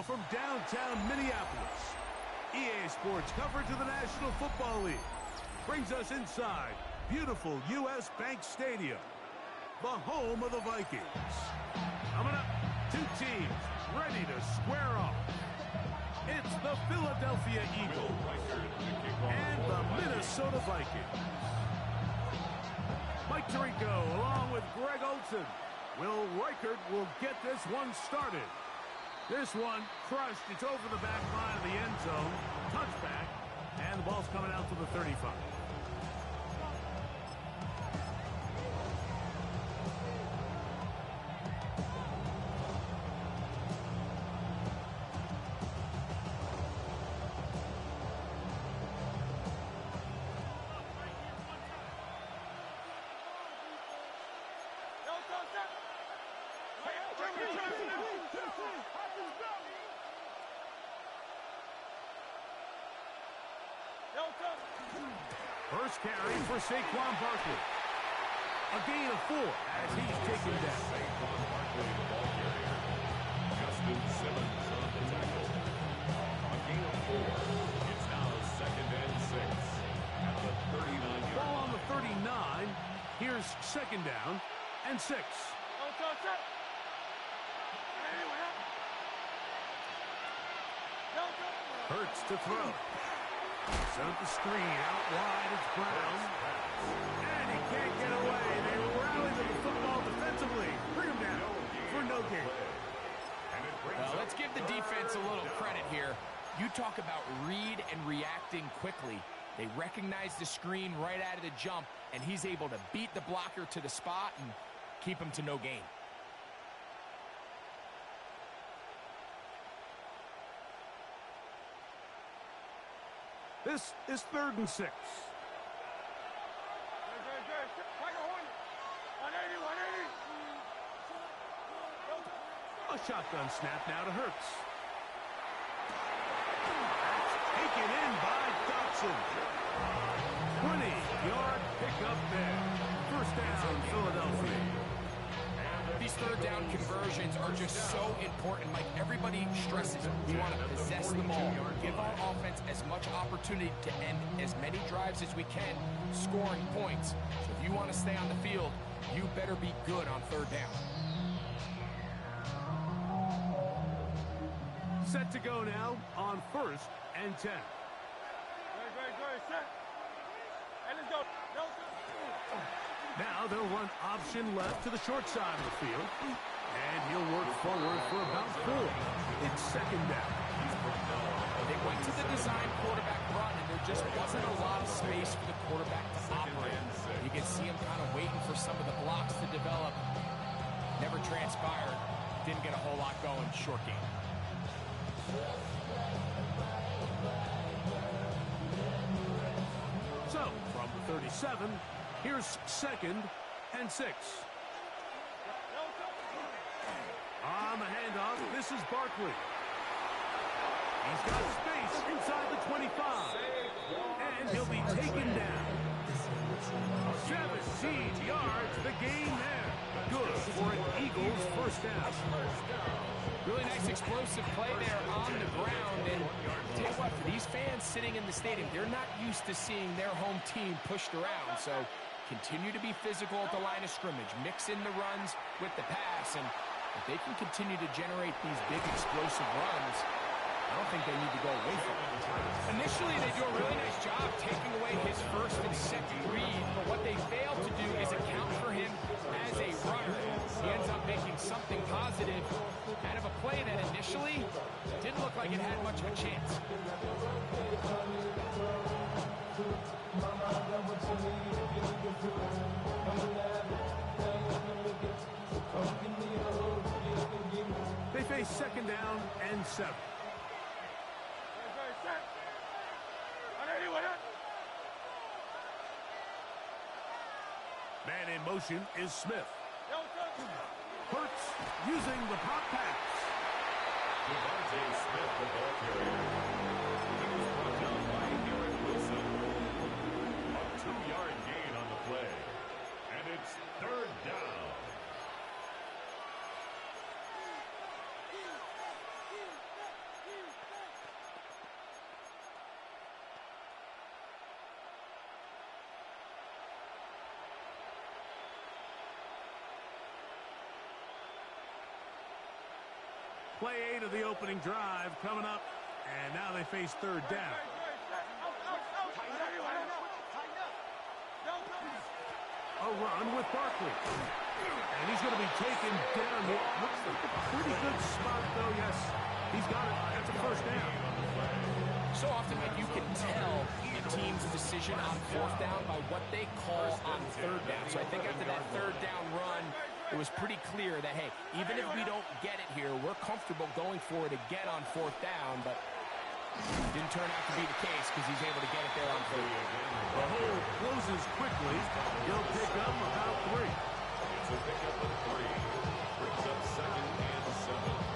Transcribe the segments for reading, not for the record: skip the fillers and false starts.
from downtown Minneapolis. EA Sports coverage of the National Football League brings us inside beautiful U.S. Bank Stadium, the home of the Vikings. Coming up, two teams ready to square off. It's the Philadelphia Eagles and the Minnesota Vikings. Mike Tirico along with Greg Olsen. Will Reichert will get this one started. This one crushed. It's over the back line of the end zone. Touchback. And the ball's coming out to the 35. First carry for Saquon Barkley. A gain of 4 as he's taken down. Saquon Barkley, the ball carrier. Justin Simmons on the tackle. A gain of 4. It's now 2nd and 6 at the 39-yard Ball on line. the 39. Here's 2nd down and 6. Hurts to throw. Set up the screen. Out wide, it's Brown. And he can't get away. They rally to the football defensively. Bring him down for no gain. Well, let's give the defense a little credit here. You talk about read and reacting quickly. They recognize the screen right out of the jump, and he's able to beat the blocker to the spot and keep him to no gain. This is 3rd and 6. A shotgun snap now to Hurts. Taken in by Dotson. 20-yard pickup there. First down, Philadelphia. These third-down conversions are just so important. Like everybody stresses, we want to possess the ball, give our offense as much opportunity to end as many drives as we can, scoring points. So if you want to stay on the field, you better be good on 3rd down. Set to go now on 1st and 10. Now they'll run option left to the short side of the field. And he'll work forward for about 4. It's 2nd down. They went to the design quarterback run, and there just wasn't a lot of space for the quarterback to operate. You can see him kind of waiting for some of the blocks to develop. Never transpired. Didn't get a whole lot going. Short game. So, from the 37, here's 2nd and 6. On the handoff, this is Barkley. He's got space inside the 25. And he'll be taken down. 17 yards, the gain there. Good for an Eagles first down. Really nice explosive play there on the ground. And tell you what, for these fans sitting in the stadium, they're not used to seeing their home team pushed around. So continue to be physical at the line of scrimmage. Mix in the runs with the pass. And if they can continue to generate these big explosive runs, I don't think they need to go away from it. Initially, they do a really nice job taking away his 1st and 2nd read, but what they fail to do is account for him as a runner. He ends up making something positive out of a play that initially didn't look like it had much of a chance. They face 2nd down and 7. Man in motion is Smith. Hurts using the pop pass. Devontae Smith, the ball carrier. He was brought down by Garrett Wilson. A 2-yard gain on the play. And it's 3rd down. Play 8 of the opening drive coming up, and now they face third down. A run with Barkley. And he's going to be taken down here. Looks like a pretty good spot, though. Yes, he's got it. That's a first down. So often, Mike, you can tell a team's decision on fourth down by what they call on third down. So I think after that third down run, it was pretty clear that, hey, even if we don't get it here, we're comfortable going for it again on fourth down, but didn't turn out to be the case because he's able to get it there on third. The hole closes quickly. He'll pick up about 3. It's a pickup of 3. Brings up 2nd and 7.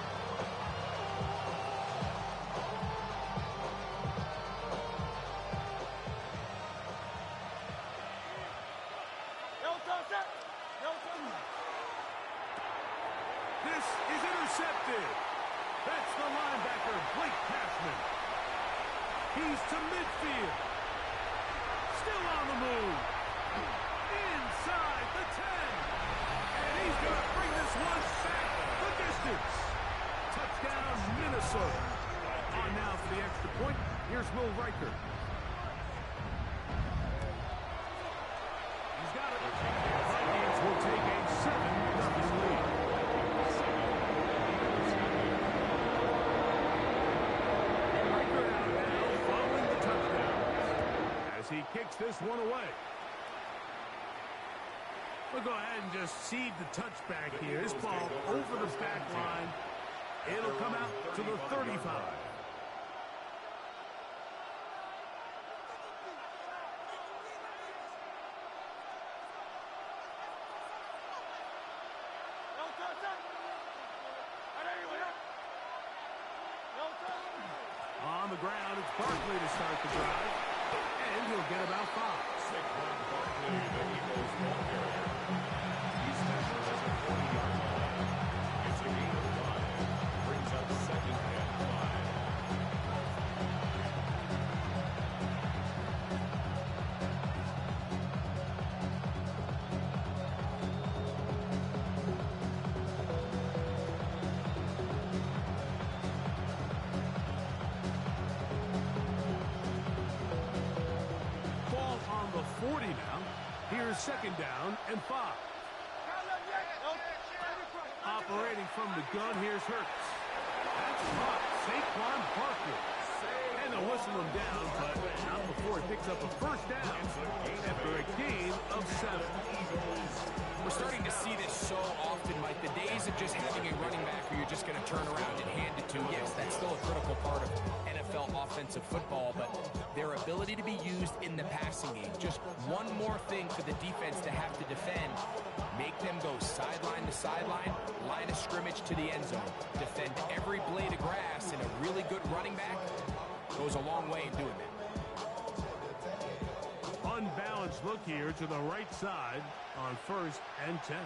This is intercepted. That's the linebacker, Blake Cashman. He's to midfield. Still on the move. Inside the 10. And he's going to bring this one back the distance. Touchdown, Minnesota. On now for the extra point. Here's Will Riker. He's got it. Vikings will take a 7-0 lead. He kicks this one away. We'll go ahead and just cede the touchback here. This ball over the back line. It'll come out to the 35. On the ground, it's Barkley to start the drive. And he'll get about 5. Saquon Barkley, the Eagles ball carrier. He's measured at the 40-yard line. It's a gain of 5. Brings up 2nd and 5. On the 40 now. Here's 2nd down and 5. Operating from the gun, here's Hurts. That's caught. Saquon Barkley. And they'll whistle him down, but not before he picks up a first down after a gain of 7. We're starting to see this so often, Mike. The days of just having a running back where you're just going to turn around and hand it to, yes, that's still a critical part of NFL offensive football, but their ability to be used in the passing game. Just one more thing for the defense to have to defend. Make them go sideline to sideline, line of scrimmage to the end zone. Defend every blade of grass, and a really good running back goes a long way in doing that. Unbalanced look here to the right side on 1st and 10.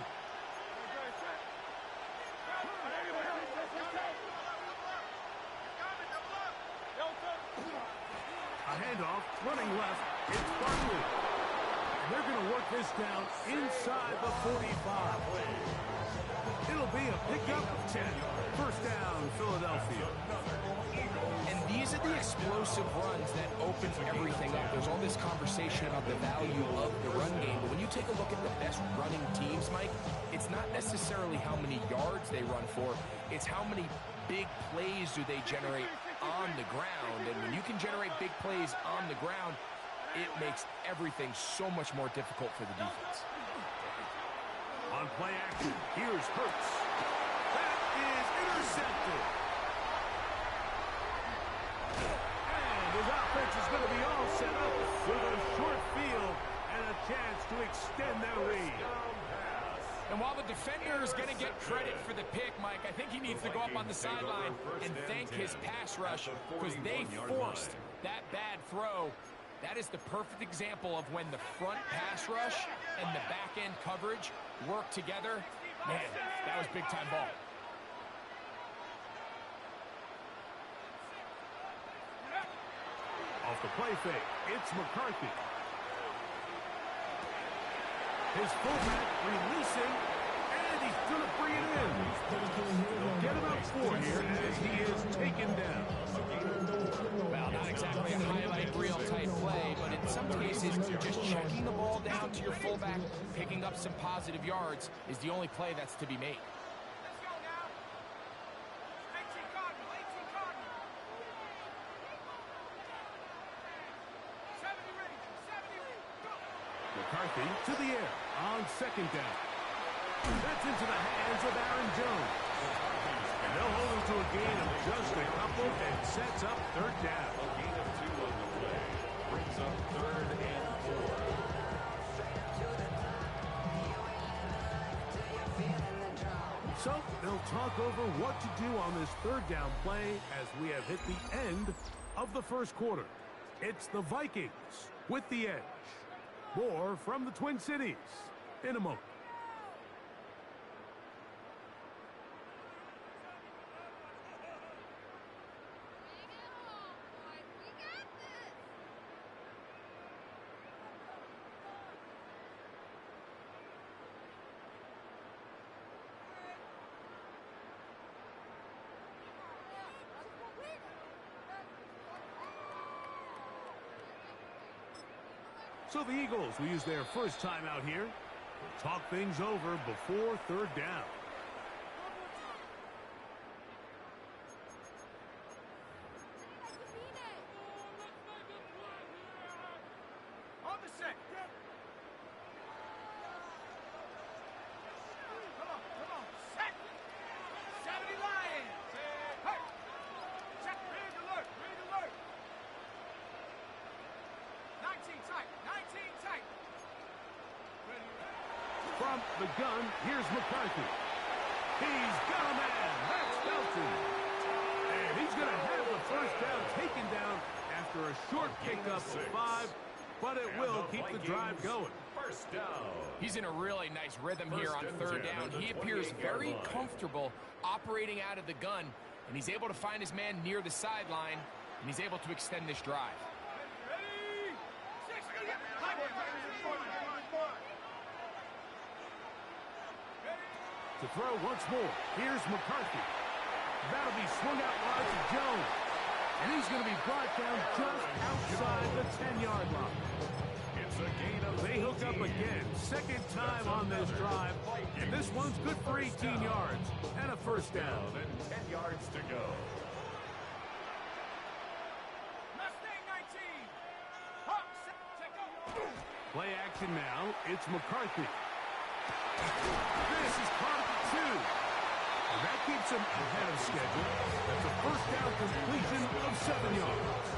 A handoff, running left, it's Barkley. They're going to work this down inside the 45. It'll be a pickup of 10. First down, Philadelphia. And these are the explosive runs that open everything up. There's all this conversation about the value of the run game, but when you take a look at the best running teams, Mike, it's not necessarily how many yards they run for, it's how many big plays do they generate on the ground. And when you can generate big plays on the ground, it makes everything so much more difficult for the defense. On play action, here's Hurts. That is intercepted. And his offense is going to be all set up with a short field and a chance to extend their lead. And while the defender is going to get credit for the pick, Mike, I think he needs to go up on the sideline and thank his pass rush because they forced that bad throw. That is the perfect example of when the front pass rush and the back-end coverage work together. Man, that was big-time ball. Off the play fake, it's McCarthy. His fullback releasing, and he's going to bring it in. They'll get him up 4 here as he is taken down. Well, not exactly a highlight reel type play, but in some cases, just checking the ball down to your fullback, picking up some positive yards is the only play that's to be made. McCarthy to the air on 2nd down. That's into the hands of Aaron Jones. And they'll hold him to a gain of just a couple and sets up 3rd down. A gain of 2 on the play. Brings up 3rd and 4. So they'll talk over what to do on this 3rd down play as we have hit the end of the 1st quarter. It's the Vikings with the edge. More from the Twin Cities in a moment. So the Eagles will use their first time out here. We'll talk things over before 3rd down. On the set. Come on. Set. 70 Lions. Hey. Set. Ready alert. 19 tight. From the gun, here's McCarthy. He's got a man. That's Felton. And he's going to have the 1st down taken down after a short pickup of 5, but it will keep the drive going. 1st down. He's in a really nice rhythm here on 3rd down. He appears very comfortable operating out of the gun, and he's able to find his man near the sideline, and he's able to extend this drive. To throw once more, here's McCarthy. That'll be swung out wide to Jones. And he's going to be brought down just outside the 10-yard line. It's a gain of They hook up again, 2nd time on this drive. And this one's good for 18 yards and a 1st down. And 10 yards to go. Mustang 19. Hawk, set, check up. Play action now. It's McCarthy. This is caught at the 2. And that keeps him ahead of schedule. That's a 1st down completion of 7 yards.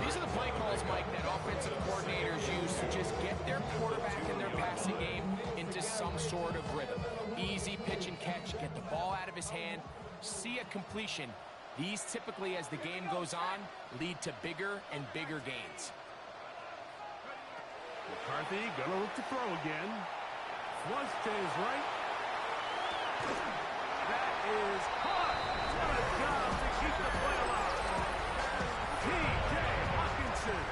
These are the play calls, Mike, that offensive coordinators use to just get their quarterback and their passing game into some sort of rhythm. Easy pitch and catch, get the ball out of his hand, see a completion. These typically, as the game goes on, lead to bigger and bigger gains. McCarthy gonna look to throw again. Flush to his right. That is caught. What a job to keep the play alive. T.J. Hawkinson.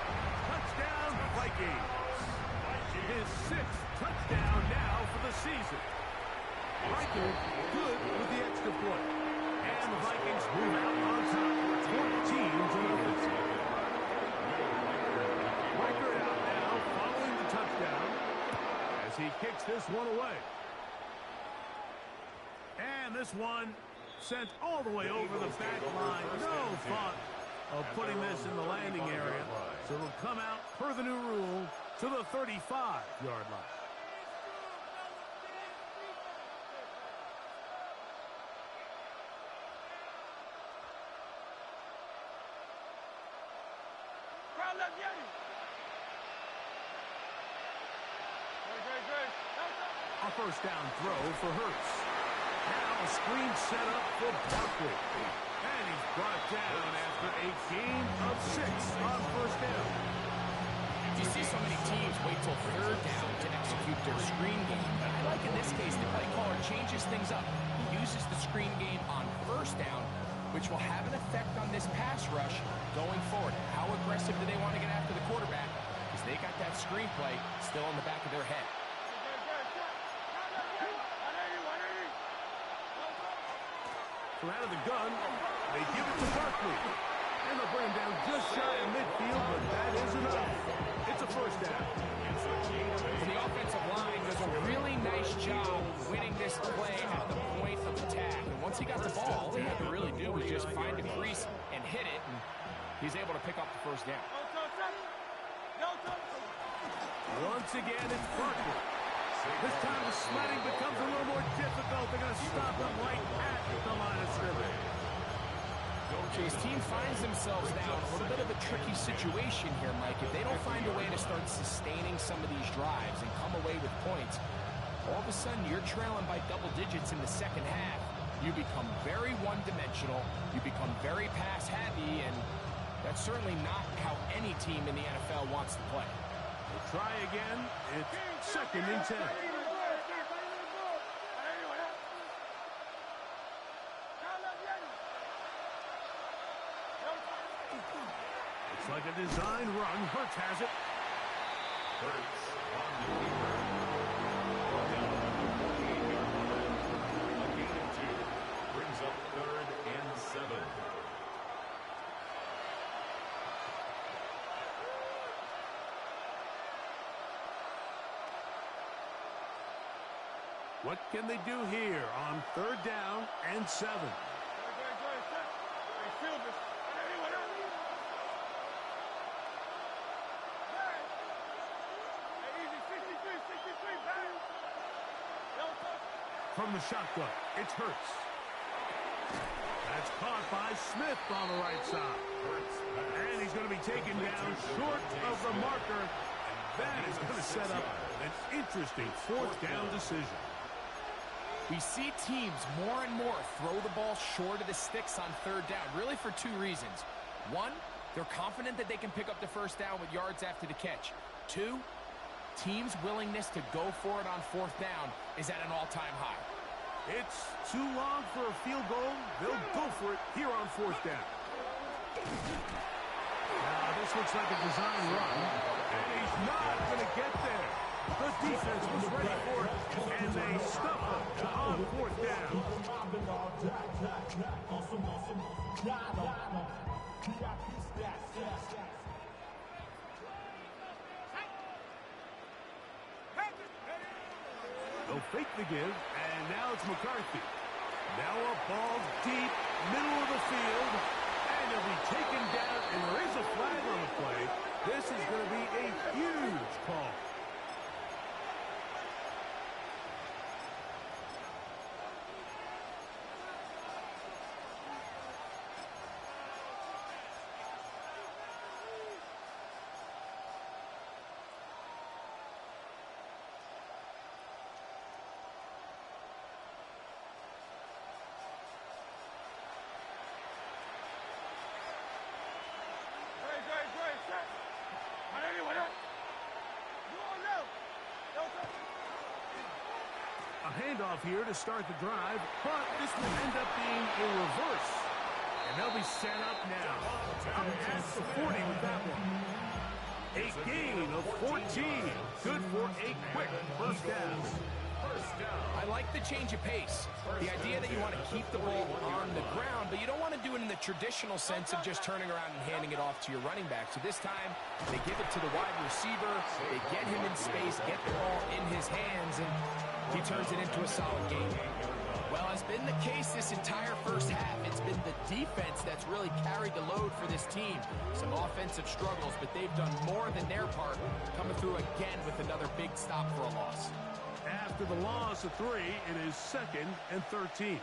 Touchdown, Vikings. His 6th touchdown now for the season. Riker good with the extra point. And the Vikings move out on top. 14-0. Riker out now following the touchdown as he kicks this one away. And this one sent all the way over the back line. No thought of putting this in the landing area. So it'll come out per the new rule to the 35-yard line. A 1st down throw for Hurts. Now a screen set up for Barkley. And he's brought down after a gain of 6 on 1st down. You see so many teams wait till 3rd down to execute their screen game. But I like in this case, the play caller changes things up. He uses the screen game on 1st down, which will have an effect on this pass rush going forward. How aggressive do they want to get after the quarterback? Because they got that screen play still in the back of their head. But out of the gun, they give it to Barkley. And they'll bring him down just shy of midfield, but that is enough. It's a first down. And the offensive line does a really nice job winning this play at the point of attack. And once he got the ball, all he had to really do was just find a crease and hit it, and he's able to pick up the first down. Once again, it's Barkley. This time the sledding becomes a little more difficult. They're going to stop him right at the line of scrimmage. So his team finds themselves now in a little bit of a tricky situation here, Mike. If they don't find a way to start sustaining some of these drives and come away with points, all of a sudden you're trailing by double digits in the second half. You become very one-dimensional. You become very pass-heavy, and that's certainly not how any team in the NFL wants to play. We'll try again. It's 2nd and 10. It's like a design run. Hurts has it. Hurts on the keeper. Brought down on the 48-yard line. A gain of 2. Brings up 3rd and 7. What can they do here on 3rd down and 7? From the shotgun, it's Hurts. That's caught by Smith on the right side. And he's going to be taken down short of the marker. And that is going to set up an interesting 4th down decision. We see teams more and more throw the ball short of the sticks on 3rd down, really for 2 reasons. 1, they're confident that they can pick up the first down with yards after the catch. 2, teams' willingness to go for it on 4th down is at an all-time high. It's too long for a field goal. They'll go for it here on 4th down. Now, this looks like a design run, and he's not going to get there. The defense was ready for it, and they stuff him on 4th down. They'll fake the give, and now it's McCarthy. Now a ball deep, middle of the field, and he'll be taken down, and there is a flag on the play. This is going to be a huge call. A handoff here to start the drive, but this will end up being a reverse. And they'll be set up now. Up at the 40 with that one. A gain of 14. Good for a quick first down. I like the change of pace. The idea that you want to keep the ball on the ground, but you don't want to do it in the traditional sense of just turning around and handing it off to your running back. So this time, they give it to the wide receiver. They get him in space, get the ball in his hands, and he turns it into a solid game. Well, as been the case this entire first half, it's been the defense that's really carried the load for this team. Some offensive struggles, but they've done more than their part, coming through again with another big stop for a loss. After the loss of 3, it is 2nd and 13.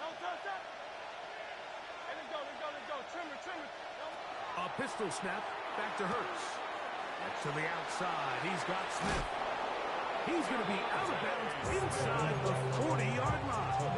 A pistol snap, back to Hurts. Back to the outside, he's got Smith. He's going to be out of bounds inside the 40-yard line.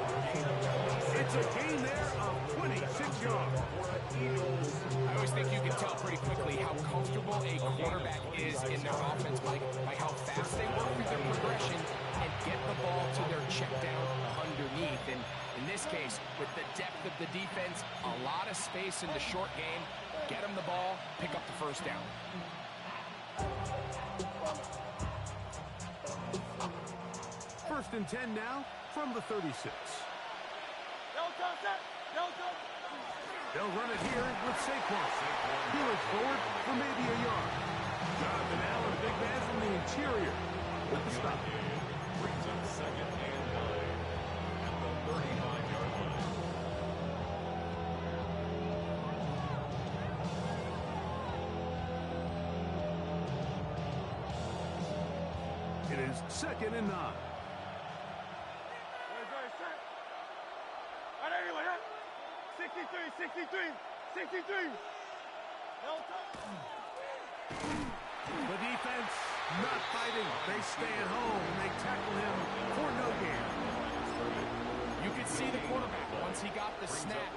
It's a gain there of 26 yards. I always think you can tell pretty quickly how comfortable a quarterback is in their offense, Mike, by how fast they work through their progression and get the ball to their check down underneath. And in this case, with the depth of the defense, a lot of space in the short game, get them the ball, pick up the first down. First and 10 now from the 36. They'll run it here with Saquon. He'll look forward for maybe a yard. Jonathan Allen, big man from the interior, with the stop. Brings up second and 9 at the 35-yard line. It is second and 9. Anyway, 63. The defense not fighting. They stay at home and they tackle him for no gain. You could see the quarterback, once he got the snap,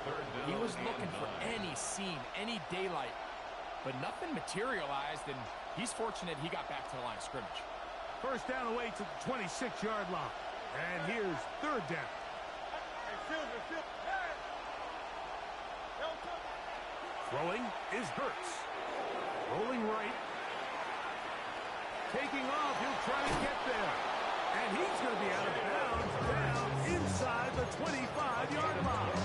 he was looking for any seam, any daylight. But nothing materialized, and he's fortunate he got back to the line of scrimmage. First down away to the 26-yard line. And here's third down. Throwing is Hurts. Rolling right. Taking off, he'll try to get there. And he's going to be out of bounds down inside the 25-yard line.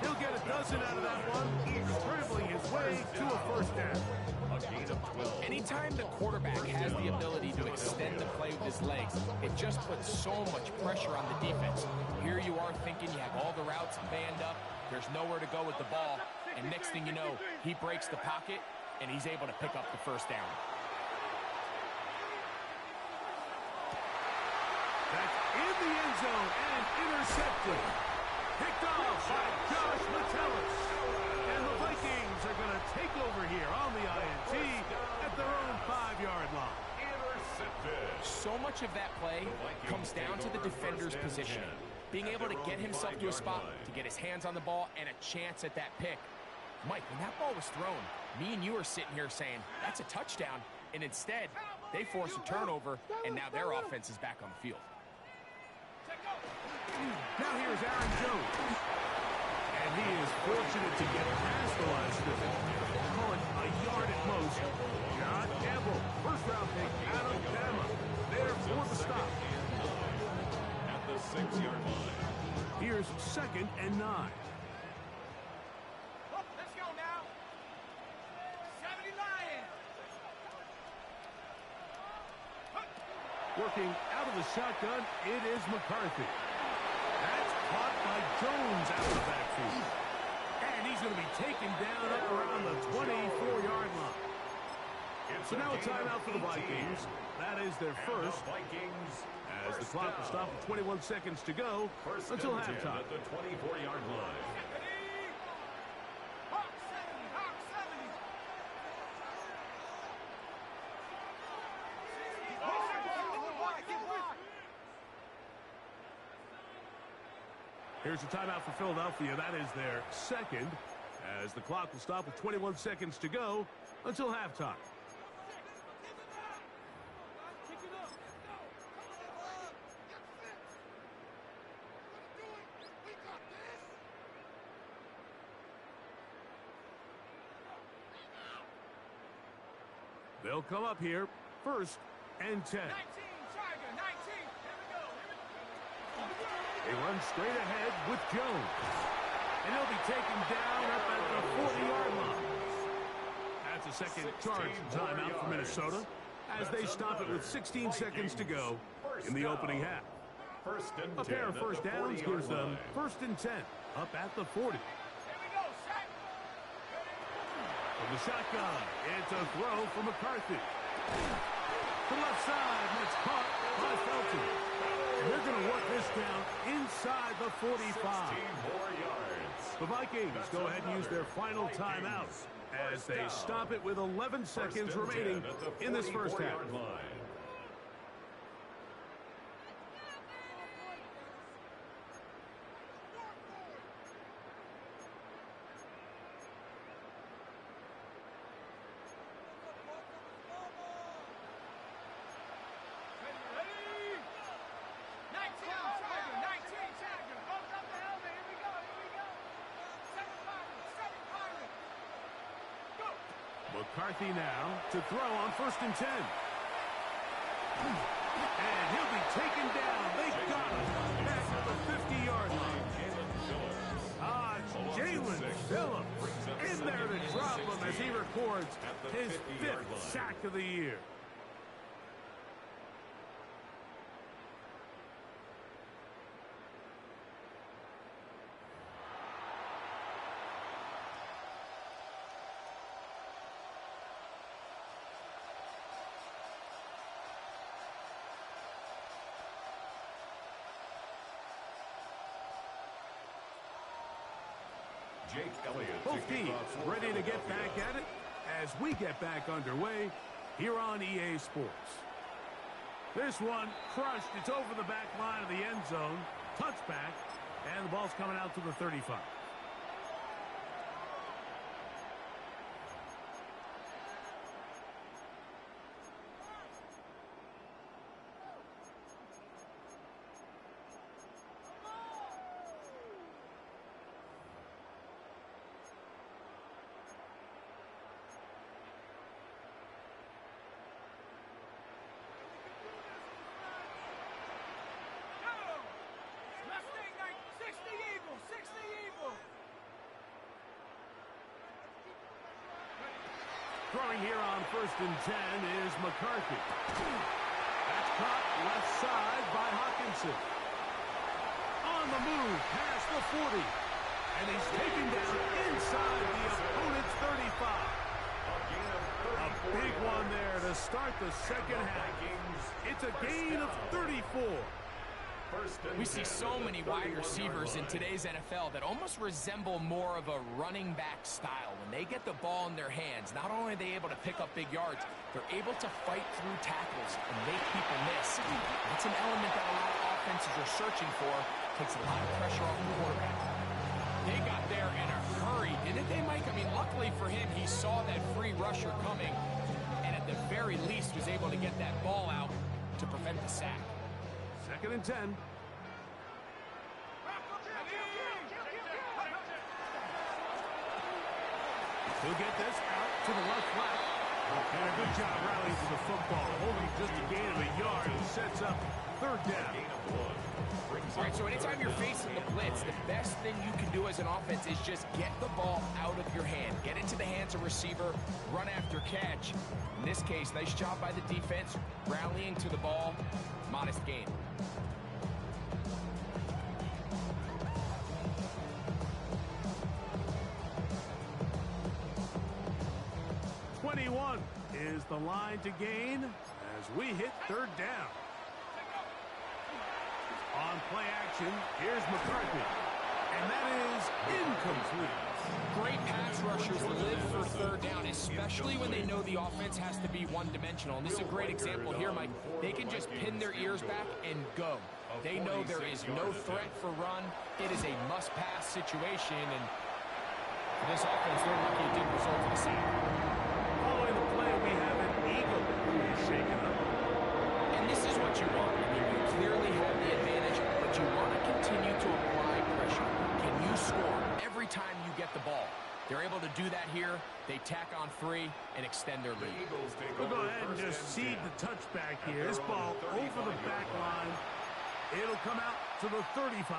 He'll get a dozen out of that one. He's scrambling his way to a first down. A gain of 12. Anytime the quarterback has the ability to extend the play with his legs, it just puts so much pressure on the defense. Here you are thinking you have all the routes banned up, there's nowhere to go with the ball, and next thing you know, he breaks the pocket, and he's able to pick up the first down. That's in the end zone and intercepted. Picked off by Josh Metellus. And the Vikings are going to take over here on the INT at their own 5-yard line. Intercepted. So much of that play comes down to the defender's positioning. Being able to get himself to a spot, to get his hands on the ball, and a chance at that pick. Mike, when that ball was thrown, me and you are sitting here saying, that's a touchdown. And instead, they force a turnover, and now their offense is back on the field. Now here's Aaron Jones. And he is fortunate to get past the line of scrimmage. Call it a yard at most. John Campbell, first-round pick out of Bama. There for the stop. At the 6-yard line. Here's second and 9. Let's go now. 70 Lions. Working out of the shotgun, it is McCarthy. That's caught by Jones out of the backfield. And he's going to be taken down up around the 24-yard line. So now a timeout for the Vikings. That is their first. Vikings, As the clock will stop with 21 seconds to go until halftime. at the 24-yard line. Hawk 70. Hawk 70. Here's a timeout for Philadelphia. That is their second. As the clock will stop with 21 seconds to go until halftime. They'll come up here, first and 10. 19, Tiger, 19. Here we go. They run straight ahead with Jones. And he'll be taken down up at the 40-yard line. That's a second charge timeout for Minnesota as they stop it with 16 seconds to go in the opening half. A pair of first downs gives them first and 10 up at the 40. Here we go, set. From the shotgun, it's a throw for McCarthy. To the left side, and it's caught by Felton. And they're going to work this down inside the 45. The Vikings go ahead and use their final timeout as they stop it with 11 seconds remaining in this first half. Ready? 19, Tiger, 19, Tiger. Hold up the helmet. Here we go, here we go. 7 Pirate. Go. McCarthy now to throw on first and 10. And he'll be taken down. They got him back at the 50-yard line. A Jalen Phillips in there to drop him as he records his 5th sack of the year. Jake Elliott. Both teams ready to get back at it as we get back underway here on EA Sports. This one crushed. It's over the back line of the end zone. Touchback. And the ball's coming out to the 35. Throwing here on 1st and 10 is McCarthy. That's caught left side by Hawkinson. On the move past the 40. And he's taken down inside the opponent's 35. A big one there to start the second half. It's a gain of 34. We see so many wide receivers in today's NFL that almost resemble more of a running back style. When they get the ball in their hands, not only are they able to pick up big yards, they're able to fight through tackles and make people miss. That's an element that a lot of offenses are searching for. Takes a lot of pressure off the quarterback. They got there in a hurry, didn't they, Mike? I mean, luckily for him, he saw that free rusher coming, and at the very least was able to get that ball out to prevent the sack. 2nd and 10. He'll get this out to the left flat. And a good job rallying to the football. Holding just a gain of a yard and sets up 3rd down. All right, so anytime you're facing the blitz, the best thing you can do as an offense is just get the ball out of your hand. Get into the hands of receiver, run after catch. In this case, nice job by the defense, rallying to the ball. Modest gain. Is the line to gain as we hit 3rd down. On play action, here's McCarthy. And that is incomplete. Great pass rushers live for 3rd down, especially when they know the offense has to be one-dimensional. And this is a great example here, Mike. They can just pin their ears back and go. They know there is no threat for run. It is a must-pass situation, and for this offense, they're lucky it didn't result in a sack. Following the play, we have an eagle who is shaken up. And this is what you want. I mean, you clearly have the advantage, but you want to continue to apply pressure. Can you score every time you get the ball? They're able to do that here. They tack on 3 and extend their lead. We'll go ahead and just seed the touchback here. This ball over the back line. It'll come out to the 35.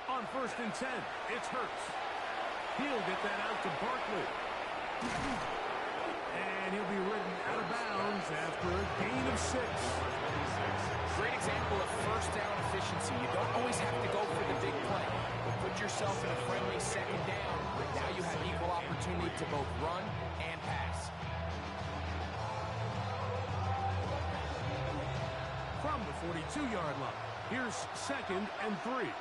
On 1st and 10, it's Hurts. He'll get that out to Barkley. And he'll be ridden out of bounds after a gain of 6. Great example of 1st down efficiency. You don't always have to go for the big play, but put yourself in a friendly 2nd down. Now you have equal opportunity to both run and pass. From the 42-yard line, here's 2nd and 3.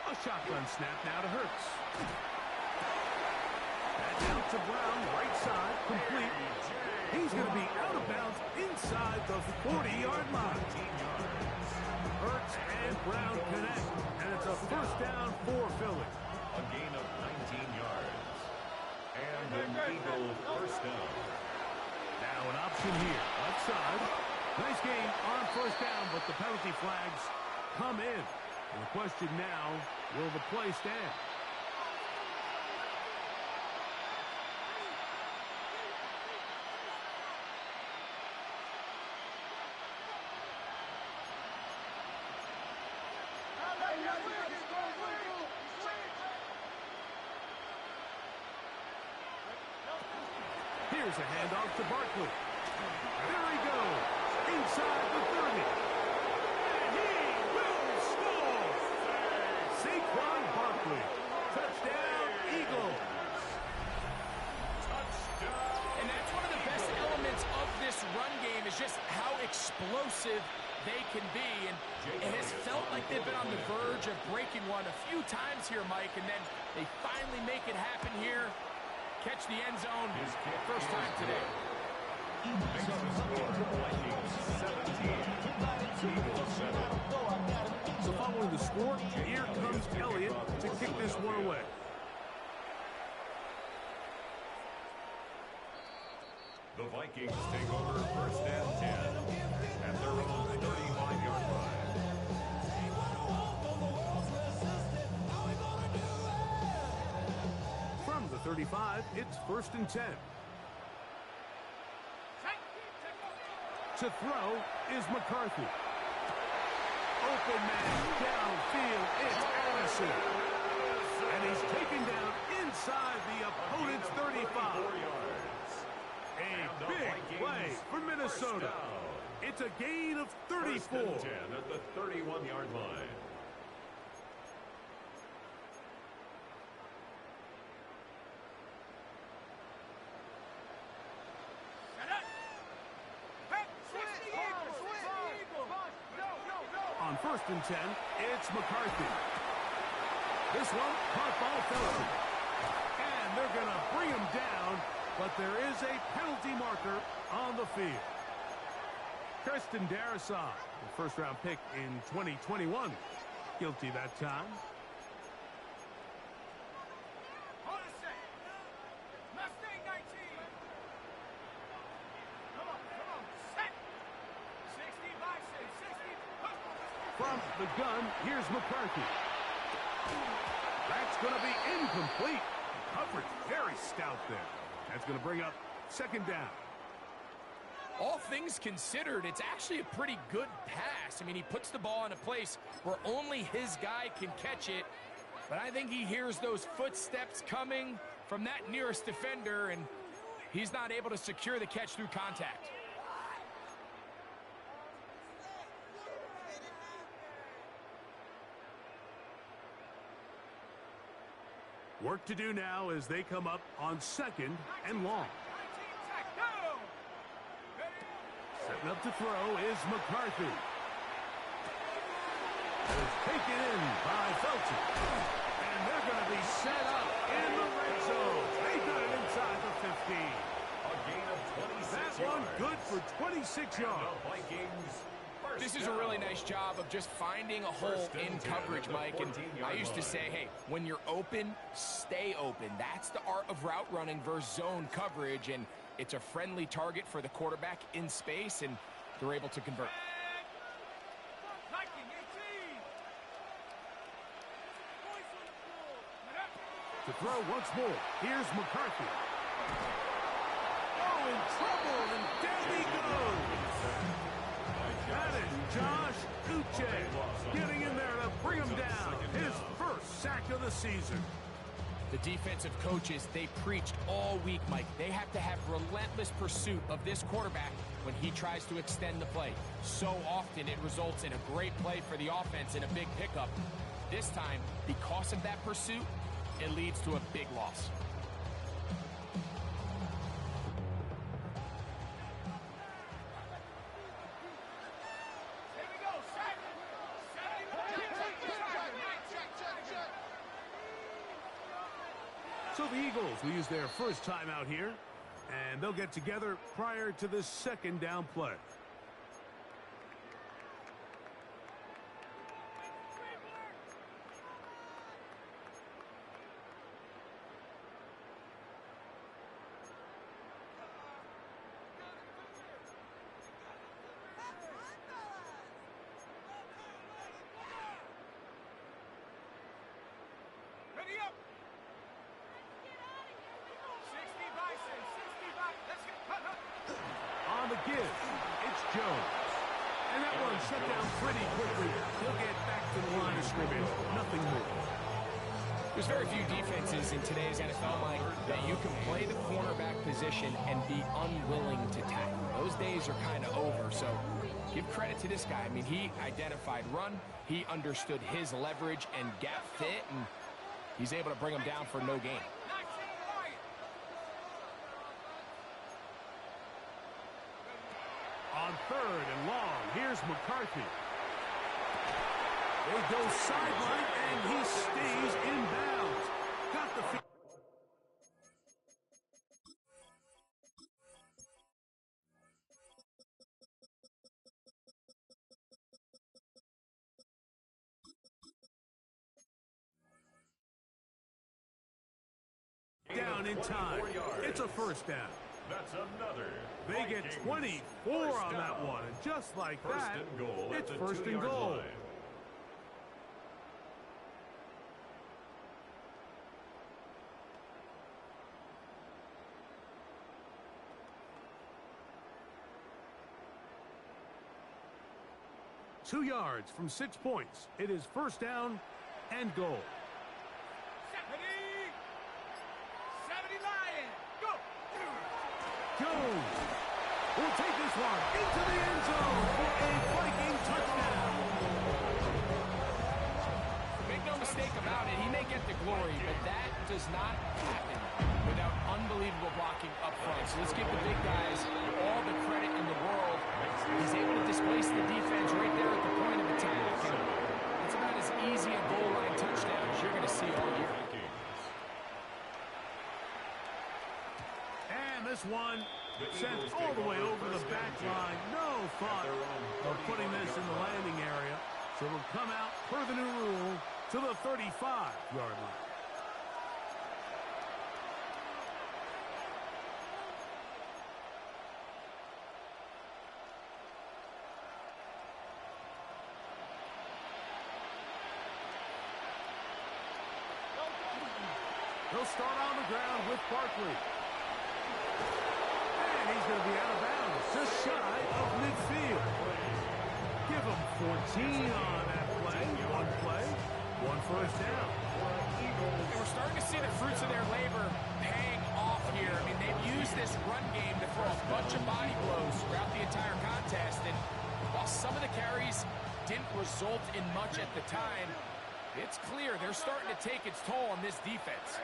A shotgun snap now to Hurts. That's out to Brown, right side, complete. He's going to be out of bounds inside the 40-yard line. Hurts and Brown connect, and it's a 1st down for Philly. A gain of 19 yards. And an Eagle first down. Now an option here, left side. Nice game on first down, but the penalty flags come in. And the question now, will the play stand? Here's a handoff to Barkley. There he goes, inside the 30. And he will score! Saquon Barkley. Touchdown, Eagles. Touchdown. And that's one of the best elements of this run game is just how explosive they can be. And it has felt like they've been on the verge of breaking one a few times here, Mike, and then they finally make it happen here. Catch the end zone first time today. Makes the score Vikings 17, Eagles 7. So following the score, here comes Elliott to kick this one away. The Vikings take over first and 10 at their own 35-yard line. From the 35, it's first and 10. To throw is McCarthy. Open man downfield, it's Addison. And he's taken down inside the opponent's 35. 4 yards. A big play for Minnesota. It's a gain of First 34. and 10 at the 31-yard line. On first and 10, it's McCarthy. This one caught by Felton. And they're going to bring him down, but there is a penalty marker on the field. Christian Darrisaw, the first-round pick in 2021. Guilty that time. Hold a sec. Mustang 19. Come on. Set. 60 by 6. 60. From the gun, here's McCarthy. That's going to be incomplete. Coverage very stout there. That's going to bring up second down. All things considered, it's actually a pretty good pass. I mean, he puts the ball in a place where only his guy can catch it. But I think he hears those footsteps coming from that nearest defender, and he's not able to secure the catch through contact. Work to do now as they come up on second and long. 19 tech. Go. Setting up to throw is McCarthy. It's taken in by Felton. And they're going to be set up in the red zone. They got it inside the 15. A gain of 26 That yards. one good for 26 And yards. the Vikings first This is a really down. nice job of just finding a hole First and in 10 coverage, at the Mike. And 14-yard I used to line. say, hey, when you're open, stay open. That's the art of route running versus zone coverage. And it's a friendly target for the quarterback in space, and they're able to convert. Viking 18. To throw once more, here's McCarthy. Oh, in trouble, and down he goes. That is Josh Uche getting in there to bring him down. His first sack of the season. The defensive coaches, they preached all week, Mike. They have to have relentless pursuit of this quarterback when he tries to extend the play. So often it results in a great play for the offense and a big pickup. This time, because of that pursuit, it leads to a big loss. Here we go. Set. 71. So the Eagles will use their first time out here, and they'll get together prior to the second down play. pretty quickly. He'll get back to the line of scrimmage. Nothing more. There's very few defenses in today's NFL, Mike, that you can play the cornerback position and be unwilling to tackle. Those days are kind of over, so give credit to this guy. I mean, he identified run, he understood his leverage and gap fit, and he's able to bring him down for no gain. On 3rd and long, here's McCarthy. They go sideline, and he stays in bounds. Got the feet. Down in time. It's a first down. That's another. They get 24 on that one, and just like that, First and goal. it's first and goal. Line. Two yards from 6 points. It is first down and goal. 70 Lion. Go. Jones will take this one into the end zone for a Viking touchdown. Make no mistake about it, he may get the glory, but that does not happen without unbelievable blocking up front. So let's give the big guys all the credit in the world. He's able to displace the defense right there at the point of attack. And it's about as easy a goal line touchdown as you're going to see all year. And this one sent all the way over the back line. No thought of putting this in the landing area. So it'll come out per the new rule to the 35-yard line. He'll start on the ground with Barkley. And he's going to be out of bounds, just shy of midfield. Give him 14 on that play. One first down. And we're starting to see the fruits of their labor paying off here. I mean, they've used this run game to throw a bunch of body blows throughout the entire contest. And while some of the carries didn't result in much at the time, it's clear they're starting to take its toll on this defense.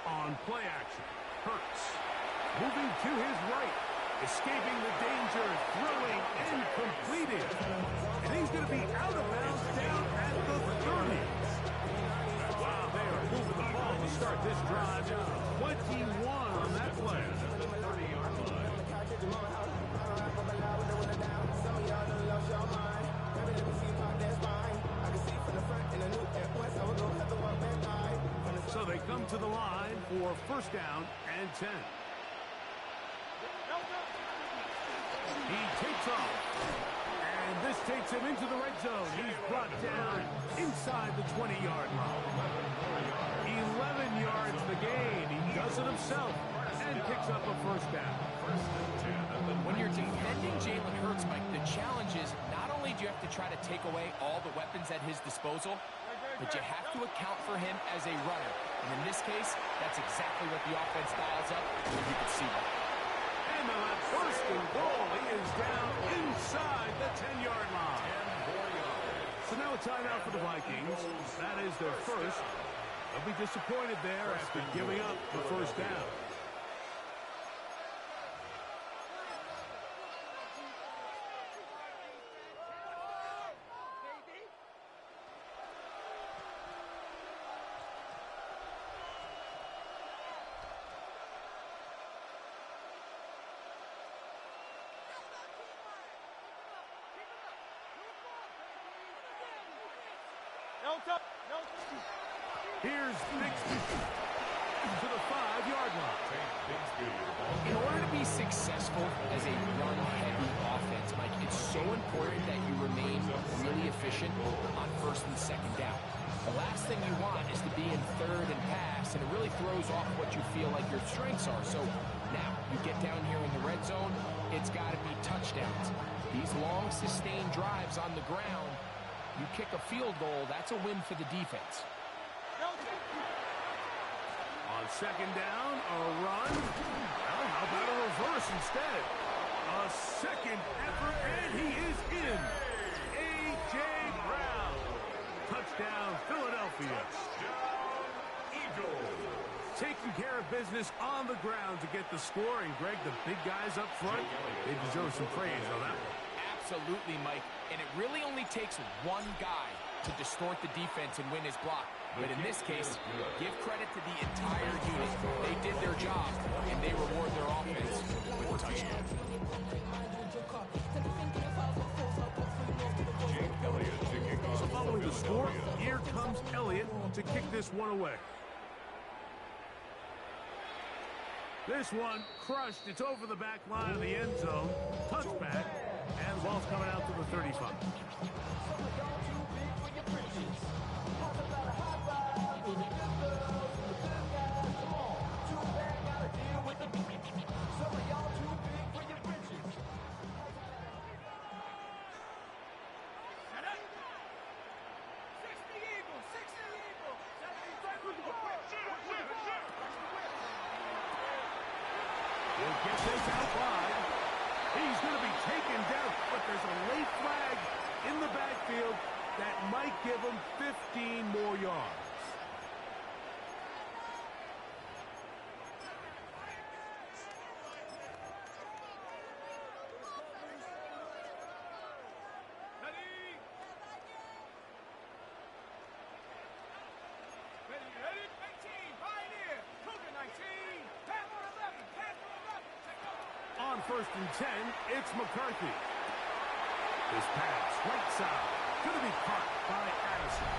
On play action, Hurts moving to his right, escaping the danger, throwing and completing. And he's going to be out of bounds down at the 30. Wow, they are moving the ball to start this drive. 21 on that play. So they come to the line for first down and 10. He takes off. And this takes him into the red zone. He's brought down inside the 20-yard line. 11 yards the gain. He does it himself and picks up a first down. When you're defending Jalen Hurts, Mike, the challenge is not only do you have to try to take away all the weapons at his disposal, but you have to account for him as a runner. And in this case, that's exactly what the offense dials up, and you can see that. And on that first and goal, he is down inside the 10-yard line. So now a timeout for the Vikings. That is their first. They'll be disappointed there after giving up the first down. Here's Bixby to the 5-yard line. In order to be successful as a run-heavy offense, Mike, it's so important that you remain really efficient on first and second down. The last thing you want is to be in third and pass, and it really throws off what you feel like your strengths are. So now you get down here in the red zone, it's got to be touchdowns. These long, sustained drives on the ground, you kick a field goal, that's a win for the defense. On second down, a run. Well, how about a reverse instead? A second effort, and he is in. A.J. Brown. Touchdown, Philadelphia. Eagles. Taking care of business on the ground to get the score. And, Greg, the big guys up front, they deserve some praise on that one. Absolutely, Mike. And it really only takes one guy to distort the defense and win his block. But in this case, give credit to the entire unit. They did their job, and they reward their offense with a touchdown. So following the score, here comes Elliott to kick this one away. This one crushed. It's over the back line of the end zone. Touchback. And the ball's coming out to the 35. He'll get this out wide. He's going to be taken down, but there's a late flag in the backfield that might give him 15 more yards. On first and 10, it's McCarthy. This pass, right side, going to be caught by Addison.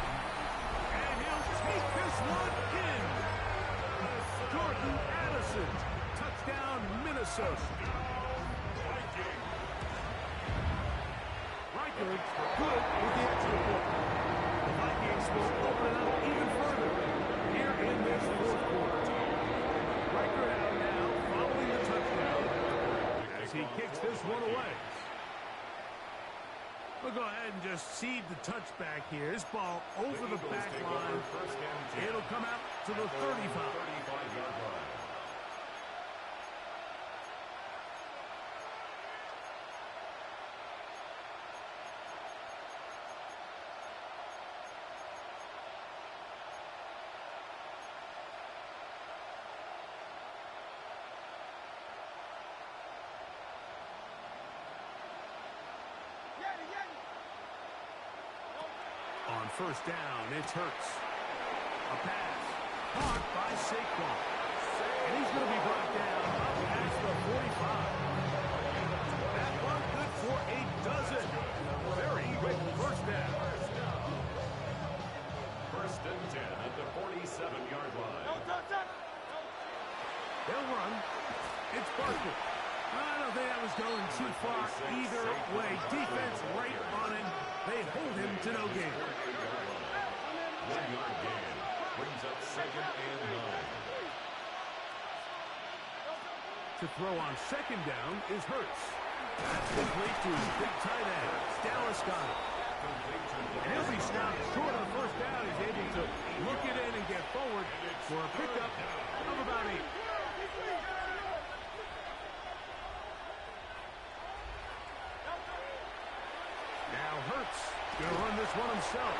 And he'll take this one in. Jordan Addison, touchdown Minnesota. Reichard, good with the extra point. The Vikings will open it up even further here in this fourth quarter. Reichard out now, following the touchdown. He kicks this one away. We'll go ahead and just cede the touchback here. This ball over the back line. It'll come out to the 35-yard line. On first down, it's Hurts. A pass. Caught by Saquon. And he's going to be brought down up past the 45. That one good for a dozen. Very quick first down. First and 10 at the 47-yard line. They'll run. It's Barkley. I don't think that was going too far either way. Defense right on him. They hold him to no gain. 1-yard gain brings up second and 9. To throw on second down is Hurts. That's complete to his big tight end, Dallas Goedert. And he'll be stopped short of the first down. He's able to look it in and get forward for a pickup of about 8. Now Hurts going to run this one himself.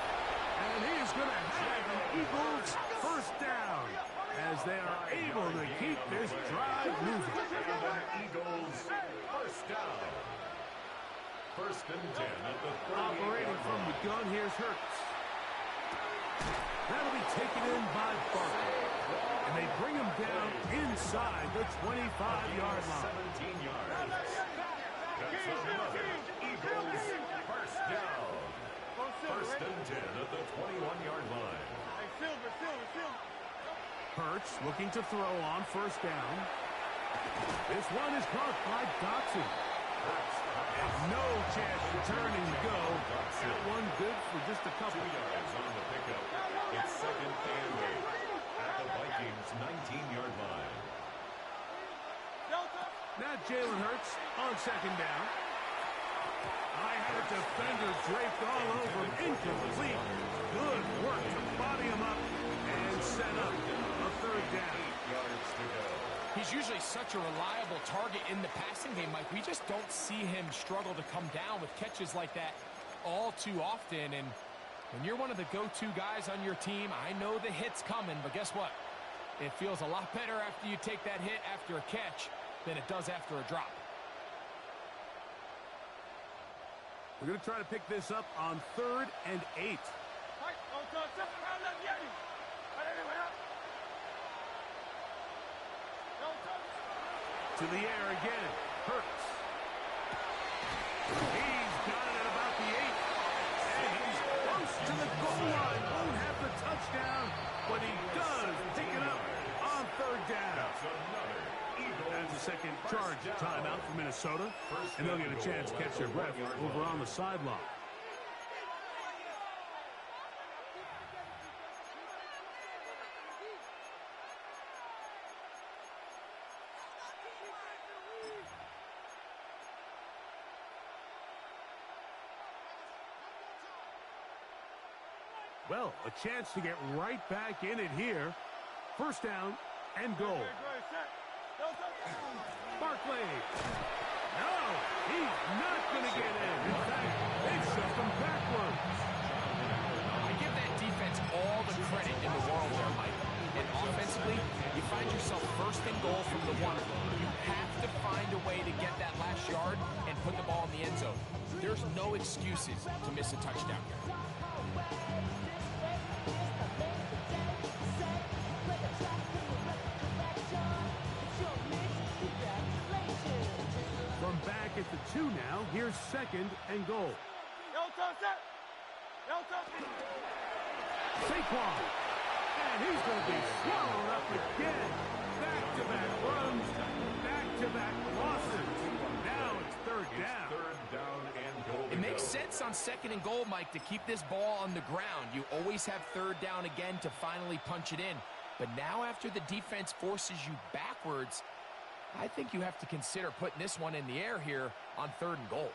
And he is going to have an Eagles first down as they are able to keep this drive moving. Eagles first down. First and 10 at the 38-yard Operating from the gun, here's Hurts. That'll be taken in by Barkley. And they bring him down inside the 25-yard line. 17 yards. That's another Eagles first down. First and 10 at the 21-yard line. Hurts looking to throw on first down. This one is caught by Dotson. And no chance returning to go. That one good for just a couple. 2 yards on the pickup. It's second and 8 at the Vikings' 19-yard line. Now Jalen Hurts on second down. I had a defender draped all over him. Incomplete. Good work to body him up and set up a third down. 8 yards to go. He's usually such a reliable target in the passing game, Mike. We just don't see him struggle to come down with catches like that all too often. And when you're one of the go-to guys on your team, I know the hit's coming, but guess what? It feels a lot better after you take that hit after a catch than it does after a drop. We're going to try to pick this up on 3rd and 8. To the air again. Hurts. He's got it at about the 8. And he's close to the goal line. Won't have the touchdown, but he does pick it up on 3rd down. That's another Eagles That's a second charge first down. timeout for Minnesota. And they'll get a chance to catch their breath over on the sideline. Well, a chance to get right back in it here. First down and goal. Barkley. No, he's not going to get in. In fact, they shoved him backwards. I give that defense all the credit in the world there, Mike. And offensively, you find yourself first and goal from the 1. You have to find a way to get that last yard and put the ball in the end zone. There's no excuses to miss a touchdown here. From back at the 2 now, here's 2nd and goal. Saquon. And he's going to be swallowed up again. Back-to-back runs, back-to-back losses. Now it's 3rd down. It's 3rd down and goal. It makes sense on 2nd and goal, Mike, to keep this ball on the ground. You always have 3rd down again to finally punch it in. But now after the defense forces you backwards, I think you have to consider putting this one in the air here on 3rd and goal.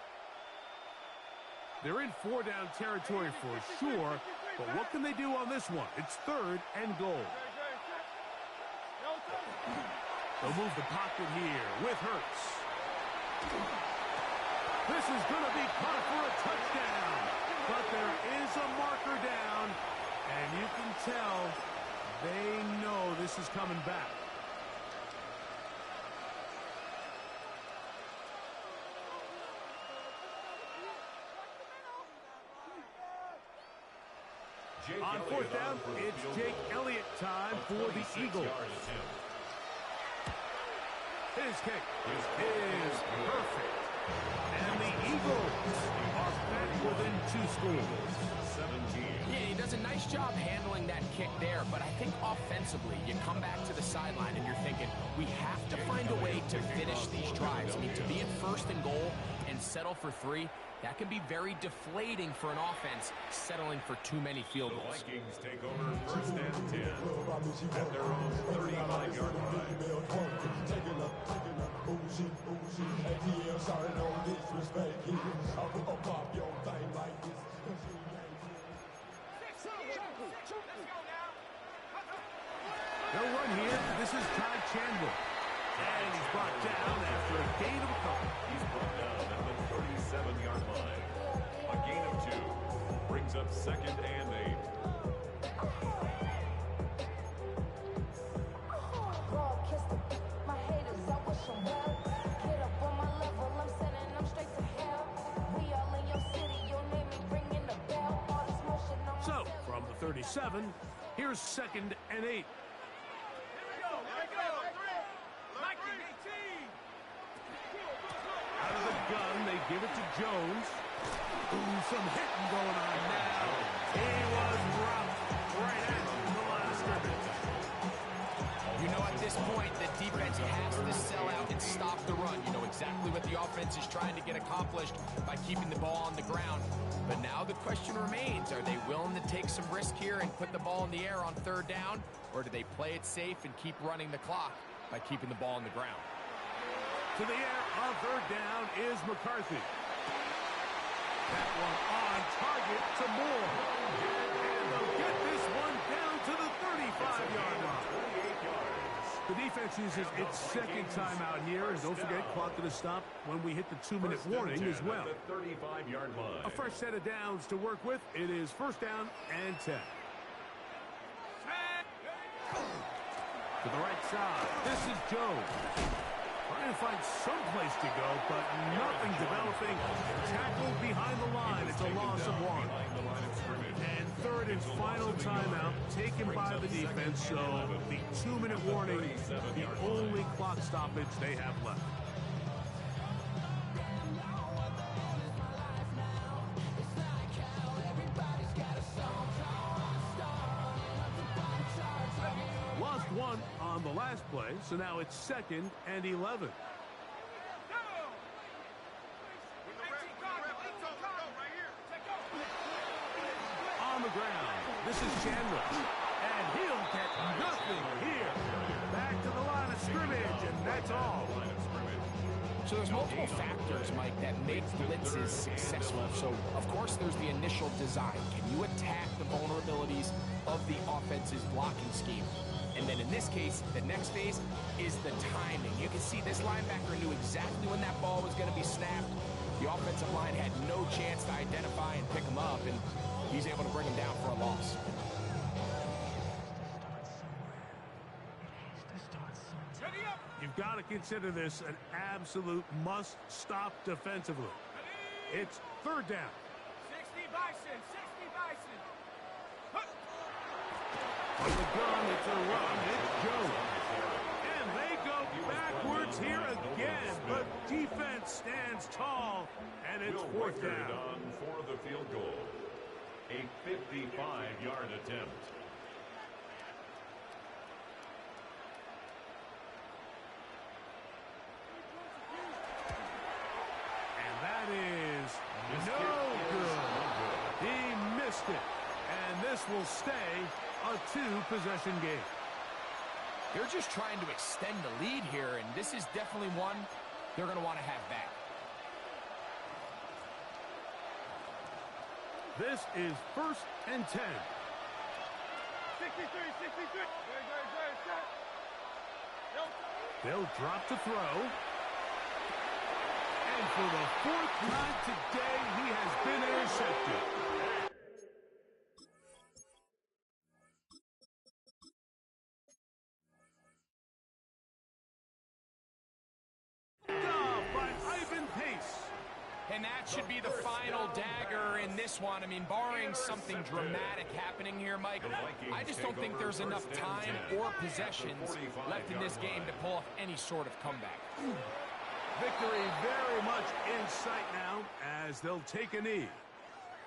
They're in 4-down territory for sure, but what can they do on this one? It's 3rd and goal. They'll move the pocket here with Hurts. This is going to be caught for a touchdown, but there is a marker down, and you can tell they know this is coming back. On 4th down, it's Jake Elliott time for the Eagles. His kick is perfect. And the Eagles are back within 2 scores. 17. Yeah, he does a nice job handling that kick there, but I think offensively, you come back to the sideline and you're thinking, we have to find a way to finish these drives. I mean, to be in 1st and goal and settle for 3, that can be very deflating for an offense, settling for too many field The goals. Vikings take over 1st and 10 at their own 39-yard line. They'll run here. This is Ty Chandler. And he's brought down after a gain of a couple. He's brought down at the 37-yard line. A gain of 2 brings up 2nd and 8. So, from the 37, here's 2nd and 8. Out of the gun, they give it to Jones. Ooh, some hitting going on now. He was dropped right at the line of scrimmage. You know, at this point, the defense has to sell out and stop the run. You know exactly what the offense is trying to get accomplished by keeping the ball on the ground. But now the question remains, are they willing to take some risk here and put the ball in the air on third down, or do they play it safe and keep running the clock by keeping the ball on the ground? To the air on third down is McCarthy. That one on target to Moore. And they'll get this one down to the 35-yard line. The defense uses its second timeout here. And don't forget, clock to the stop when we hit the 2-minute warning as well. The 35-yard line. A fresh set of downs to work with. It is first down and 10. To the right side, this is Jones. Trying to find some place to go, but nothing developing. Tackled behind the line. It's a loss of one. And third and final timeout taken by the defense. So the 2-minute warning, the only clock stoppage they have left. Lost one on the last play, so now it's 2nd and 11. On the ground, this is Chandler, and he'll get nothing here. Back to the line of scrimmage, and that's all. So there's multiple factors, Mike, that make blitzes successful. So, of course, there's the initial design. Can you attack the vulnerabilities of the offense's blocking scheme? And then in this case, the next phase is the timing. You can see this linebacker knew exactly when that ball was going to be snapped. The offensive line had no chance to identify and pick him up, and he's able to bring him down for a loss. You've got to consider this an absolute must-stop defensively. It's third down. 60 Bison, 60 Bison. On the gun, it's a run. It's Jones. And they go backwards here again. The defense stands tall, and it's fourth down. On for the field goal. A 55-yard attempt. And that is no good. He missed it. And this will stay a 2-possession game. They're just trying to extend the lead here, and this is definitely one they're going to want to have back. This is 1st and 10. 63, 63. They'll drop to throw. And for the 4th time today, he has been intercepted. By Ivan Pace. And that should be the final dagger in this one. I mean, barring something dramatic happening here, Mike, I just don't think there's enough time or possessions left in this game to pull off any sort of comeback. Victory very much in sight now as they'll take a knee.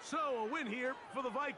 So a win here for the Vikings.